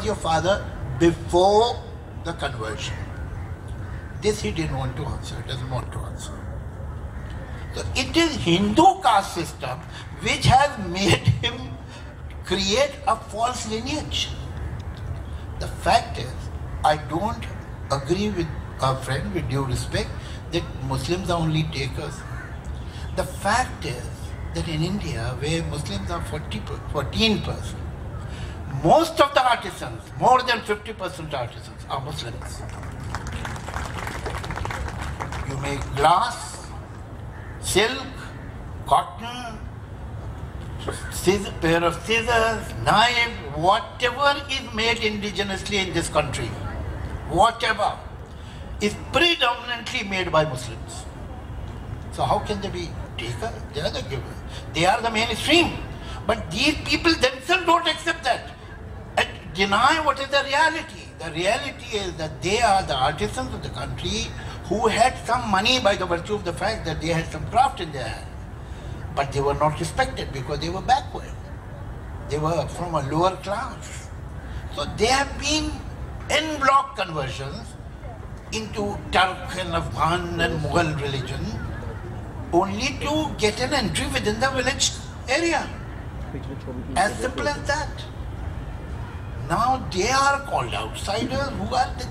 your father before the conversion? This he didn't want to answer, doesn't want to answer. So it is Hindu caste system which has made him create a false lineage. The fact is, I don't agree with our friend, with due respect, that Muslims are only takers. The fact is that in India, where Muslims are 14%, most of the artisans, more than 50% artisans, are Muslims. You make glass, silk, cotton, pair of scissors, knife, whatever is made indigenously in this country, whatever, is predominantly made by Muslims. So how can they be takers? They are the givers. They are the mainstream. But these people themselves don't accept that and deny what is the reality. The reality is that they are the artisans of the country who had some money by the virtue of the fact that they had some craft in their hand. But they were not respected because they were backward. They were from a lower class. So there have been en bloc conversions into Turk and Afghan and Mughal religion only to get an entry within the village area. As simple as that. Now they are called outsiders who are the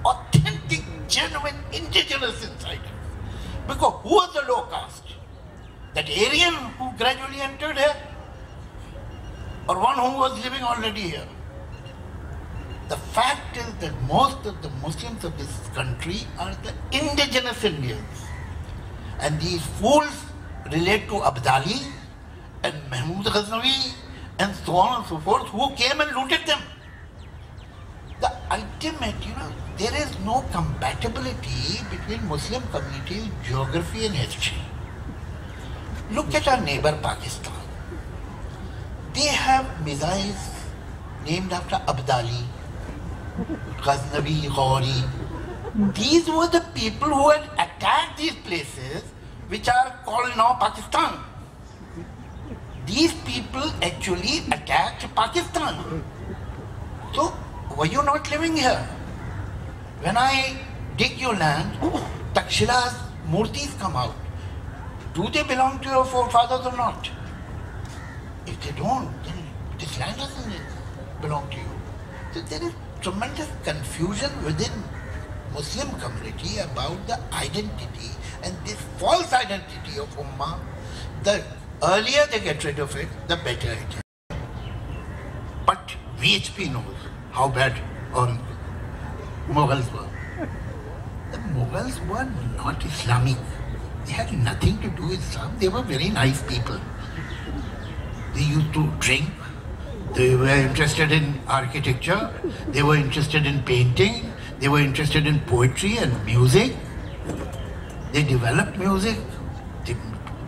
authentic, genuine, indigenous insiders. Because who was the low caste? That Aryan who gradually entered here? Or one who was living already here? The fact is that most of the Muslims of this country are the indigenous Indians. And these fools relate to Abdali and Mahmud Ghaznavi and so on and so forth, who came and looted them. The ultimate, there is no compatibility between Muslim communities, geography and history. Look at our neighbor Pakistan. They have missiles named after Abdali, Ghaznavi, Ghori. These were the people who had attacked these places which are called now Pakistan. These people actually attacked Pakistan. So, were you not living here? When I dig your land, Takshila's murtis come out. Do they belong to your forefathers or not? If they don't, then this land doesn't belong to you. So there is tremendous confusion within Muslim community about the identity, and this false identity of Ummah. The earlier they get rid of it, the better it is. But VHP knows how bad Mughals were. The Mughals were not Islamic. They had nothing to do with Islam. They were very nice people. They used to drink. They were interested in architecture. They were interested in painting. They were interested in poetry and music. They developed music. They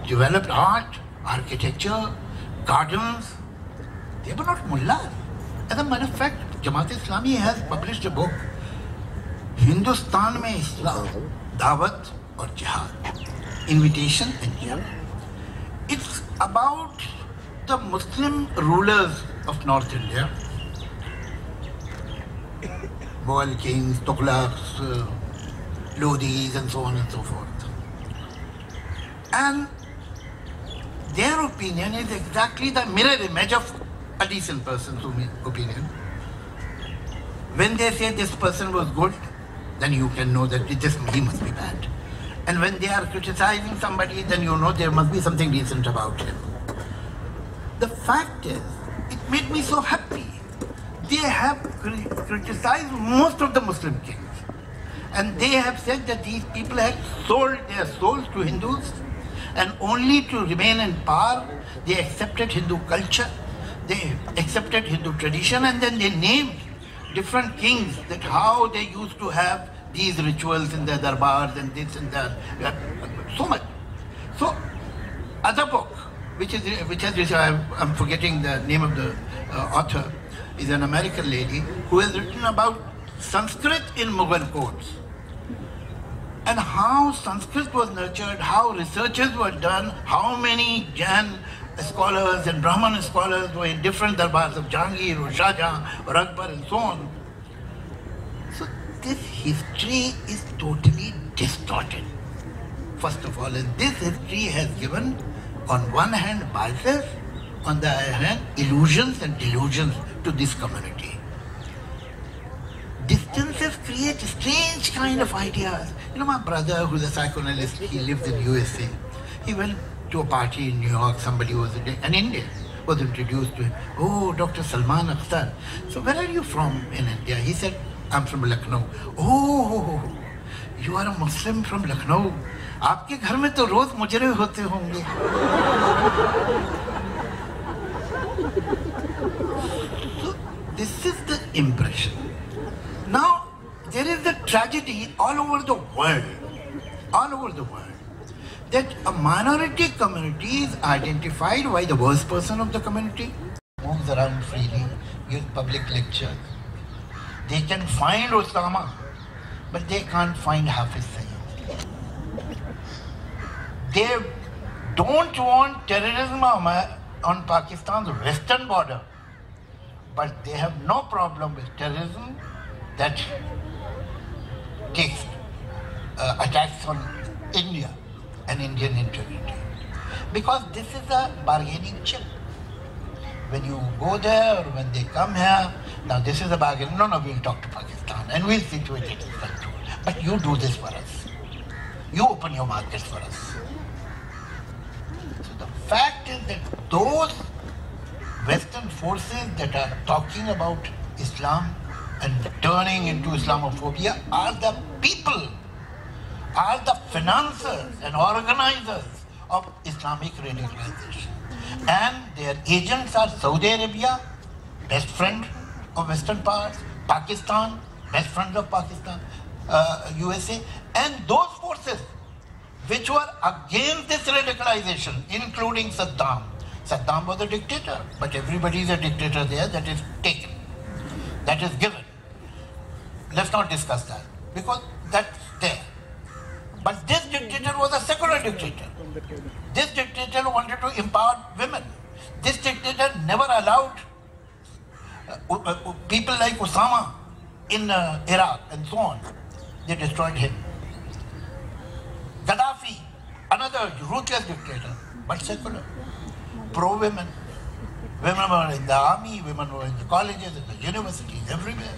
developed art, architecture, gardens. They were not mullahs. As a matter of fact, Jamaat-e-Islami has published a book, Hindustan mein Islam, Dawat or Jihad, Invitation and Jihad. It's about the Muslim rulers of North India, Mughal kings, Tughlaqs, Lodhis and so on and so forth. And their opinion is exactly the mirror image of a decent person's opinion. When they say this person was good, then you can know that he must be bad. And when they are criticizing somebody, then you know there must be something decent about him. The fact is, it made me so happy. They have criticized most of the Muslim kings. And they have said that these people had sold their souls to Hindus, and only to remain in power, they accepted Hindu culture, they accepted Hindu tradition, and then they named different kings that how they used to have these rituals in their darbars and this and that, so much. So, other book, which has I'm forgetting the name of the author, is an American lady who has written about Sanskrit in Mughal courts and how Sanskrit was nurtured, how researches were done, how many Jain scholars and Brahman scholars were in different darbars of Jahangir or Shah Jahan or Akbar and so on. So this history is totally distorted. First of all, and this history has given, on one hand, biases, on the other hand, illusions and delusions to this community. Distances create strange kind of ideas. You know, my brother, who's a psychoanalyst, he lives in USA. He went to a party in New York. Somebody was an Indian was introduced to him. Oh, Dr. Salman Akhtar. So where are you from in India? He said, I'm from Lucknow. Oh, you are a Muslim from Lucknow. आपके घर में तो रोज मुजरे होते होंगे. So this is the impression. Now there is a tragedy all over the world, that a minority community is identified by the worst person of the community, moves around freely, gives public lectures. They can find Osama, but they can't find Hafiz Saeed. They don't want terrorism on Pakistan's western border, but they have no problem with terrorism that takes attacks on India and Indian integrity. Because this is a bargaining chip. When you go there or when they come here, now this is a bargain. No, we'll talk to Pakistan and we'll situate it in control. But you do this for us. You open your markets for us. So the fact is that those Western forces that are talking about Islam and turning into Islamophobia are the people, are the financiers and organizers of Islamic radicalization. And their agents are Saudi Arabia, best friend of Western powers, Pakistan, best friend of Pakistan, USA, and those forces which were against this radicalization, including Saddam. Saddam was a dictator, but everybody is a dictator there. That is taken, that is given. Let's not discuss that, because that's there. But this dictator was a secular dictator. This dictator wanted to empower women. This dictator never allowed people like Osama in Iraq and so on. They destroyed him. Gaddafi, another ruthless dictator, but secular, pro-women. Women were in the army, women were in the colleges, in the universities, everywhere.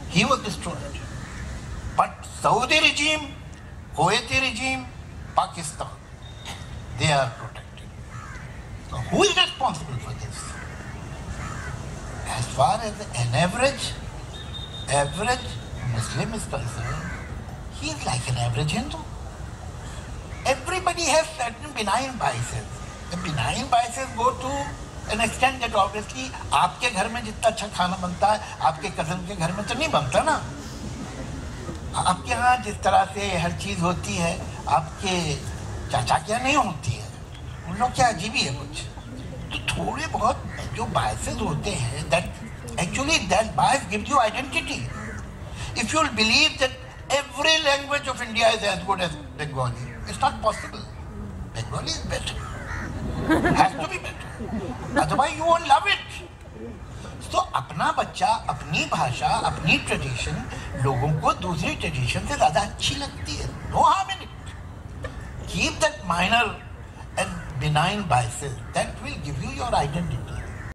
He was destroyed. But Saudi regime, Kuwaiti regime, Pakistan, they are protected. So who is responsible for this? As far as an average Muslim is concerned, he is like an average Hindu. Everybody has certain benign biases. The benign biases go to an extent that obviously आपके घर में जितना अच्छा खाना बनता है, आपके cousin के घर में तो नहीं बनता ना. आपके यहाँ जिस तरह से हर चीज़ होती है, आपके चाचा के यहाँ नहीं होती है. उन लोग क्या अजीब ही है कुछ. तो थोड़े बहुत जो biases होते हैं, that actually that bias gives you identity. If you believe that every language of India is as good as Bengali, it's not possible. Bengali is better. Has to be better. Otherwise you won't love it. तो अपना बच्चा, अपनी भाषा, अपनी tradition लोगों को दूसरी tradition से ज़्यादा अच्छी लगती है. No harm in it. Keep that minor and benign biases. That will give you your identity.